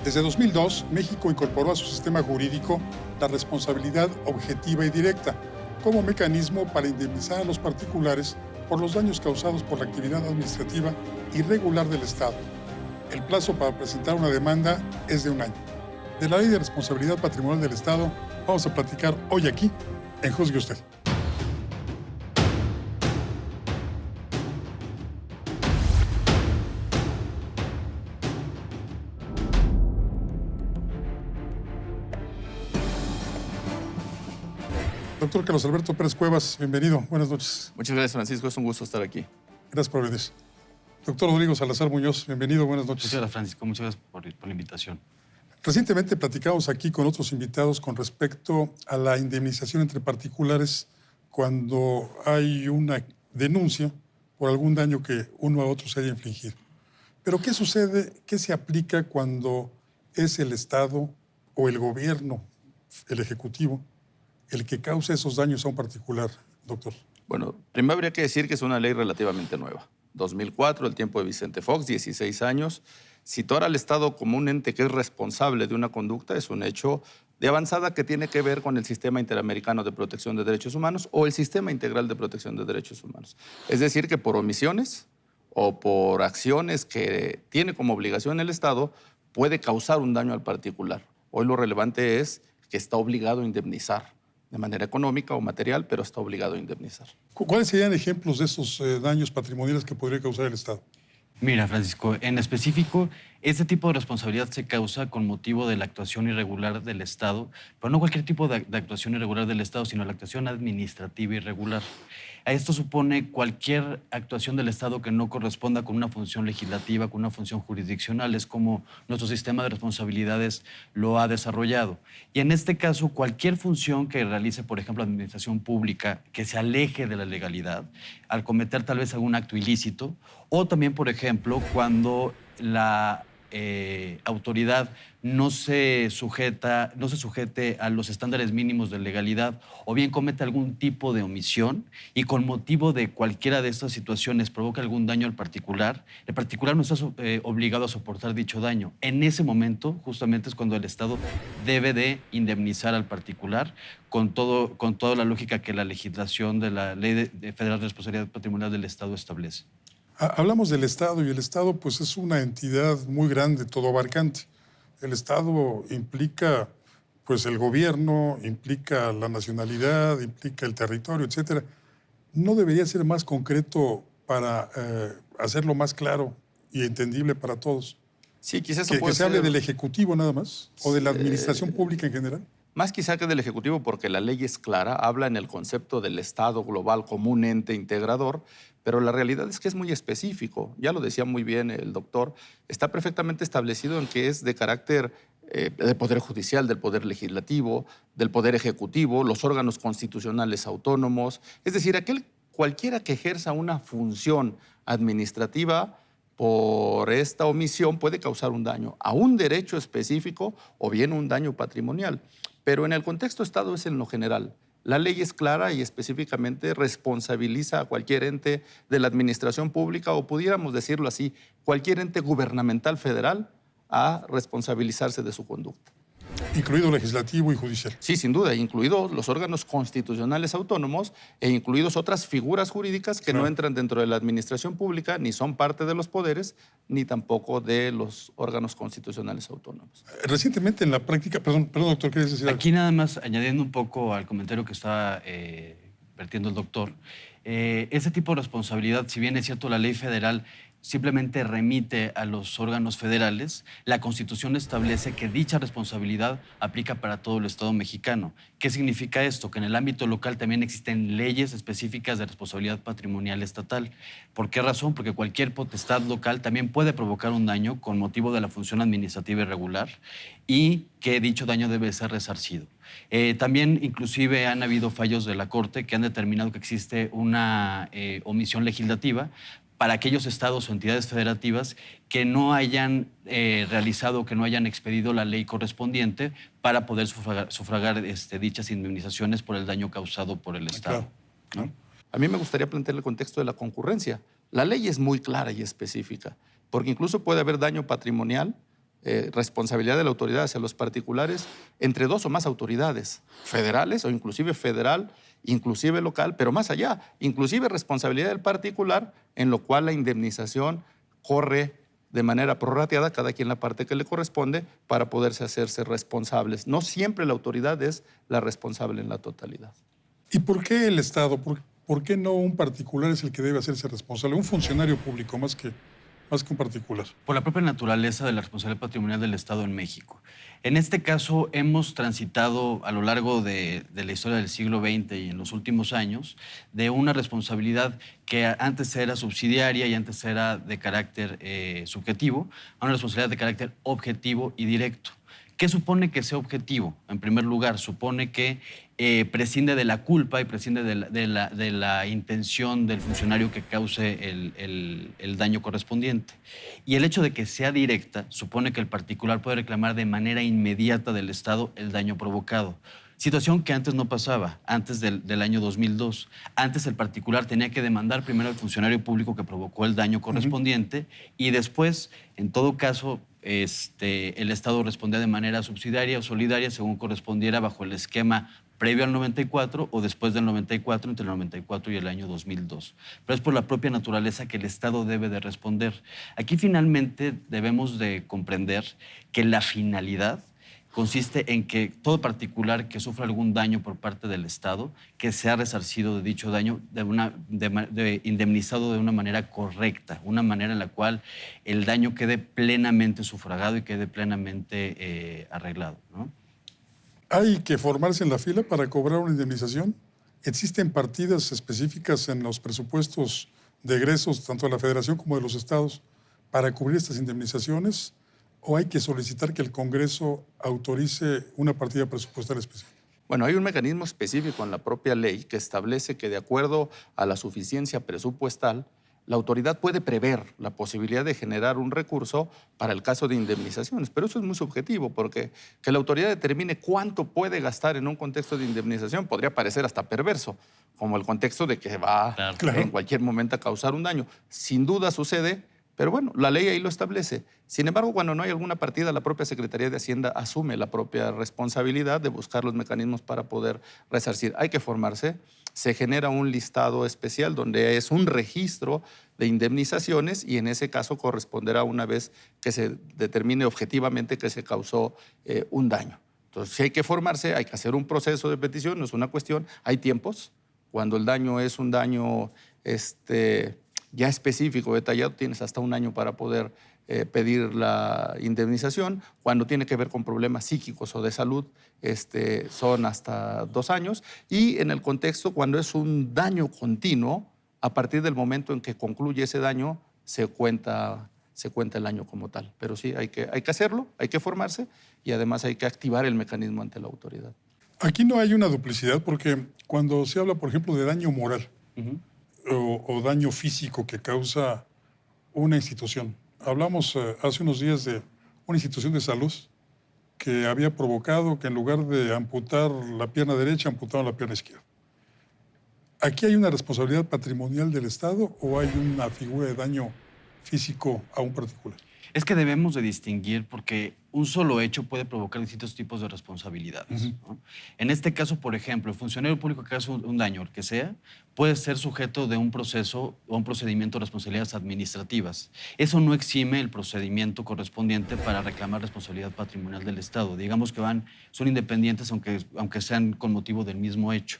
Desde 2002, México incorporó a su sistema jurídico la responsabilidad objetiva y directa como mecanismo para indemnizar a los particulares por los daños causados por la actividad administrativa irregular del Estado. El plazo para presentar una demanda es de 1 año. De la Ley de Responsabilidad Patrimonial del Estado vamos a platicar hoy aquí en Juzgue Usted. Doctor Carlos Alberto Pérez Cuevas, bienvenido. Buenas noches. Muchas gracias, Francisco. Es un gusto estar aquí. Gracias por venir. Doctor Rodrigo Salazar Muñoz, bienvenido. Buenas noches. Muchas gracias, Francisco. Muchas gracias por la invitación. Recientemente platicamos aquí con otros invitados con respecto a la indemnización entre particulares cuando hay una denuncia por algún daño que uno a otro se haya infligido. Pero ¿qué sucede? ¿Qué se aplica cuando es el Estado o el gobierno, el Ejecutivo, el que causa esos daños a un particular, doctor? Bueno, primero habría que decir que es una ley relativamente nueva. 2004, el tiempo de Vicente Fox, 16 años. Situar al Estado como un ente que es responsable de una conducta es un hecho de avanzada que tiene que ver con el Sistema Interamericano de Protección de Derechos Humanos o el Sistema Integral de Protección de Derechos Humanos. Es decir, que por omisiones o por acciones que tiene como obligación el Estado puede causar un daño al particular. Hoy lo relevante es que está obligado a indemnizar de manera económica o material, pero está obligado a indemnizar. ¿Cuáles serían ejemplos de esos daños patrimoniales que podría causar el Estado? Mira, Francisco, en específico, este tipo de responsabilidad se causa con motivo de la actuación irregular del Estado, pero no cualquier tipo de actuación irregular del Estado, sino la actuación administrativa irregular. Esto supone cualquier actuación del Estado que no corresponda con una función legislativa, con una función jurisdiccional. Es como nuestro sistema de responsabilidades lo ha desarrollado. Y en este caso, cualquier función que realice, por ejemplo, la administración pública, que se aleje de la legalidad, al cometer tal vez algún acto ilícito, o también, por ejemplo, cuando la autoridad no se sujete a los estándares mínimos de legalidad o bien comete algún tipo de omisión y con motivo de cualquiera de estas situaciones provoca algún daño al particular, el particular no está obligado a soportar dicho daño. En ese momento, justamente es cuando el Estado debe de indemnizar al particular con toda la lógica que la legislación de la Ley Federal de Responsabilidad Patrimonial del Estado establece. Hablamos del Estado y el Estado pues es una entidad muy grande, todo abarcante. El Estado implica pues el gobierno, implica la nacionalidad, implica el territorio, etcétera. ¿No debería ser más concreto para hacerlo más claro y entendible para todos? Sí, quizás que se hable del Ejecutivo nada más o de la administración pública en general. Más quizá que del Ejecutivo, porque la ley es clara, habla en el concepto del Estado global como un ente integrador, pero la realidad es que es muy específico. Ya lo decía muy bien el doctor, está perfectamente establecido en que es de carácter del Poder Judicial, del Poder Legislativo, del Poder Ejecutivo, los órganos constitucionales autónomos, es decir, cualquiera que ejerza una función administrativa por esta omisión puede causar un daño a un derecho específico o bien un daño patrimonial. Pero en el contexto Estado es en lo general. La ley es clara y específicamente responsabiliza a cualquier ente de la administración pública o pudiéramos decirlo así, cualquier ente gubernamental federal a responsabilizarse de su conducta. Incluido legislativo y judicial. Sí, sin duda, incluidos los órganos constitucionales autónomos e incluidos otras figuras jurídicas que no entran dentro de la administración pública, ni son parte de los poderes, ni tampoco de los órganos constitucionales autónomos. Recientemente en la práctica, perdón doctor, ¿qué decir? Aquí nada más añadiendo un poco al comentario que estaba vertiendo el doctor, ese tipo de responsabilidad, si bien es cierto la ley federal simplemente remite a los órganos federales, la Constitución establece que dicha responsabilidad aplica para todo el Estado mexicano. ¿Qué significa esto? Que en el ámbito local también existen leyes específicas de responsabilidad patrimonial estatal. ¿Por qué razón? Porque cualquier potestad local también puede provocar un daño con motivo de la función administrativa irregular y que dicho daño debe ser resarcido. También inclusive han habido fallos de la Corte que han determinado que existe una omisión legislativa para aquellos estados o entidades federativas que no hayan realizado o que no hayan expedido la ley correspondiente para poder sufragar dichas indemnizaciones por el daño causado por el Estado. Claro. ¿No? A mí me gustaría plantear el contexto de la concurrencia. La ley es muy clara y específica, porque incluso puede haber daño patrimonial responsabilidad de la autoridad hacia los particulares entre dos o más autoridades, federales o inclusive federal, inclusive local, pero más allá, inclusive responsabilidad del particular, en lo cual la indemnización corre de manera prorrateada, cada quien la parte que le corresponde, para poderse hacerse responsables. No siempre la autoridad es la responsable en la totalidad. ¿Y por qué el Estado? ¿Por qué no un particular es el que debe hacerse responsable? Un funcionario público más que un particular. Por la propia naturaleza de la responsabilidad patrimonial del Estado en México. En este caso, hemos transitado a lo largo de la historia del siglo XX y en los últimos años de una responsabilidad que antes era subsidiaria y antes era de carácter subjetivo, a una responsabilidad de carácter objetivo y directo. ¿Qué supone que sea objetivo? En primer lugar, supone que prescinde de la culpa y prescinde de la intención del funcionario que cause el daño correspondiente. Y el hecho de que sea directa supone que el particular puede reclamar de manera inmediata del Estado el daño provocado. Situación que antes no pasaba, antes del año 2002. Antes el particular tenía que demandar primero al funcionario público que provocó el daño correspondiente y después, en todo caso, el Estado respondía de manera subsidiaria o solidaria según correspondiera bajo el esquema previo al 94 o después del 94, entre el 94 y el año 2002. Pero es por la propia naturaleza que el Estado debe de responder. Aquí finalmente debemos de comprender que la finalidad consiste en que todo particular que sufra algún daño por parte del Estado, que sea resarcido de dicho daño, indemnizado de una manera correcta, una manera en la cual el daño quede plenamente sufragado y quede plenamente arreglado, ¿no? ¿Hay que formarse en la fila para cobrar una indemnización? ¿Existen partidas específicas en los presupuestos de egresos, tanto de la Federación como de los estados, para cubrir estas indemnizaciones? ¿O hay que solicitar que el Congreso autorice una partida presupuestal especial? Bueno, hay un mecanismo específico en la propia ley que establece que de acuerdo a la suficiencia presupuestal, la autoridad puede prever la posibilidad de generar un recurso para el caso de indemnizaciones, pero eso es muy subjetivo porque que la autoridad determine cuánto puede gastar en un contexto de indemnización podría parecer hasta perverso, como el contexto de que va en cualquier momento a causar un daño. Sin duda sucede, pero bueno, la ley ahí lo establece. Sin embargo, cuando no hay alguna partida, la propia Secretaría de Hacienda asume la propia responsabilidad de buscar los mecanismos para poder resarcir. Hay que formarse. Se genera un listado especial donde es un registro de indemnizaciones y en ese caso corresponderá una vez que se determine objetivamente que se causó un daño. Entonces, si hay que formarse, hay que hacer un proceso de petición, no es una cuestión. Hay tiempos. Cuando el daño es un daño ya específico, detallado, tienes hasta un año para poder pedir la indemnización. Cuando tiene que ver con problemas psíquicos o de salud, son hasta 2 años. Y en el contexto, cuando es un daño continuo, a partir del momento en que concluye ese daño, se cuenta el año como tal. Pero sí, hay que hacerlo, hay que formarse y además hay que activar el mecanismo ante la autoridad. Aquí no hay una duplicidad porque cuando se habla, por ejemplo, de daño moral, o daño físico que causa una institución. Hablamos hace unos días de una institución de salud que había provocado que en lugar de amputar la pierna derecha, amputaron la pierna izquierda. ¿Aquí hay una responsabilidad patrimonial del Estado o hay una figura de daño físico a un particular? Es que debemos de distinguir porque un solo hecho puede provocar distintos tipos de responsabilidades, ¿no? En este caso, por ejemplo, el funcionario público que hace un daño, el que sea, puede ser sujeto de un proceso o un procedimiento de responsabilidades administrativas. Eso no exime el procedimiento correspondiente para reclamar responsabilidad patrimonial del Estado. Digamos que son independientes aunque sean con motivo del mismo hecho.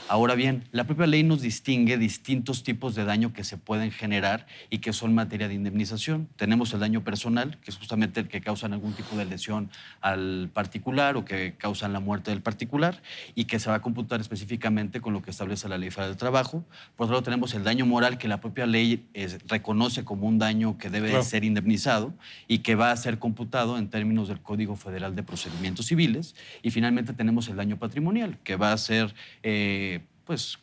Ahora bien, la propia ley nos distingue distintos tipos de daño que se pueden generar y que son materia de indemnización. Tenemos el daño personal, que es justamente el que causan algún tipo de lesión al particular o que causan la muerte del particular y que se va a computar específicamente con lo que establece la Ley Federal del Trabajo. Por otro lado, tenemos el daño moral que la propia ley reconoce como un daño que debe ser indemnizado y que va a ser computado en términos del Código Federal de Procedimientos Civiles. Y finalmente tenemos el daño patrimonial, que va a ser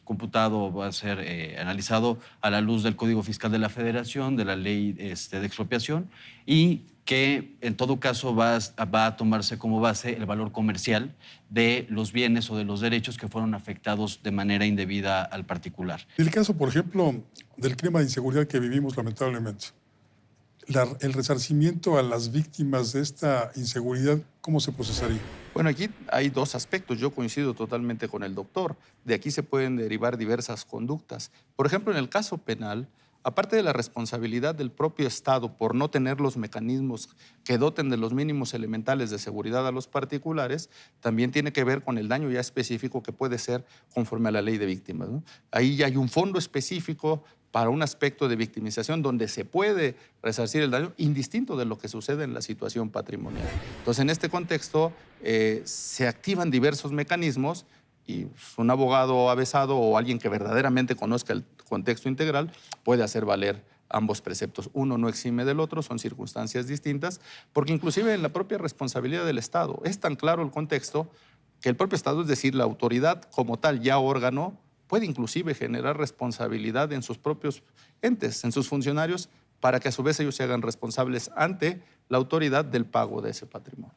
computado, va a ser analizado a la luz del Código Fiscal de la Federación, de la Ley de Expropiación y que en todo caso va a tomarse como base el valor comercial de los bienes o de los derechos que fueron afectados de manera indebida al particular. En el caso, por ejemplo, del clima de inseguridad que vivimos lamentablemente, el resarcimiento a las víctimas de esta inseguridad, ¿cómo se procesaría? Bueno, aquí hay dos aspectos. Yo coincido totalmente con el doctor. De aquí se pueden derivar diversas conductas. Por ejemplo, en el caso penal, aparte de la responsabilidad del propio Estado por no tener los mecanismos que doten de los mínimos elementales de seguridad a los particulares, también tiene que ver con el daño ya específico que puede ser conforme a la ley de víctimas, ¿no? Ahí ya hay un fondo específico para un aspecto de victimización donde se puede resarcir el daño indistinto de lo que sucede en la situación patrimonial. Entonces, en este contexto, se activan diversos mecanismos y un abogado avesado o alguien que verdaderamente conozca el contexto integral puede hacer valer ambos preceptos. Uno no exime del otro, son circunstancias distintas, porque inclusive en la propia responsabilidad del Estado es tan claro el contexto que el propio Estado, es decir, la autoridad como tal, ya órgano, puede inclusive generar responsabilidad en sus propios entes, en sus funcionarios, para que a su vez ellos se hagan responsables ante la autoridad del pago de ese patrimonio.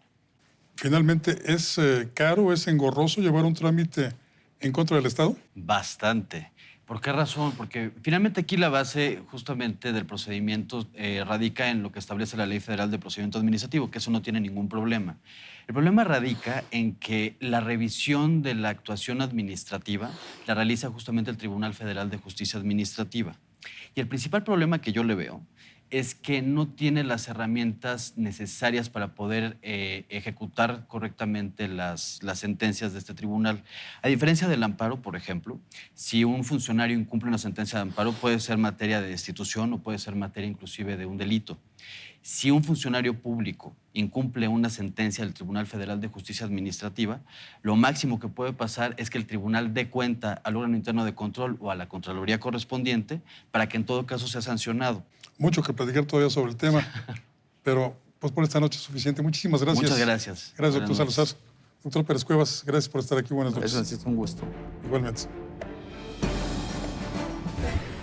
Finalmente, ¿es caro, es engorroso llevar un trámite en contra del Estado? Bastante. ¿Por qué razón? Porque finalmente aquí la base justamente del procedimiento radica en lo que establece la Ley Federal de Procedimiento Administrativo, que eso no tiene ningún problema. El problema radica en que la revisión de la actuación administrativa la realiza justamente el Tribunal Federal de Justicia Administrativa. Y el principal problema que yo le veo es que no tiene las herramientas necesarias para poder ejecutar correctamente las sentencias de este tribunal. A diferencia del amparo, por ejemplo, si un funcionario incumple una sentencia de amparo, puede ser materia de destitución o puede ser materia inclusive de un delito. Si un funcionario público incumple una sentencia del Tribunal Federal de Justicia Administrativa, lo máximo que puede pasar es que el tribunal dé cuenta al órgano interno de control o a la Contraloría correspondiente para que en todo caso sea sancionado. Mucho que platicar todavía sobre el tema, pero pues por esta noche es suficiente. Muchísimas gracias. Muchas gracias. Gracias, doctor Buenas Salazar. Doctor Pérez Cuevas, gracias por estar aquí. Buenas noches. Eso es un gusto. Igualmente.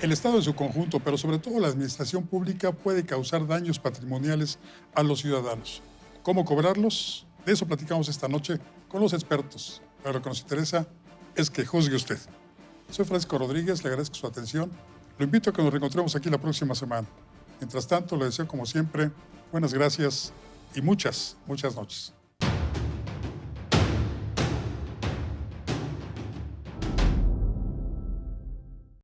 El Estado en su conjunto, pero sobre todo la administración pública, puede causar daños patrimoniales a los ciudadanos. ¿Cómo cobrarlos? De eso platicamos esta noche con los expertos. Pero lo que nos interesa es que juzgue usted. Soy Francisco Rodríguez, le agradezco su atención. Lo invito a que nos reencontremos aquí la próxima semana. Mientras tanto, le deseo, como siempre, buenas gracias y muchas, muchas noches.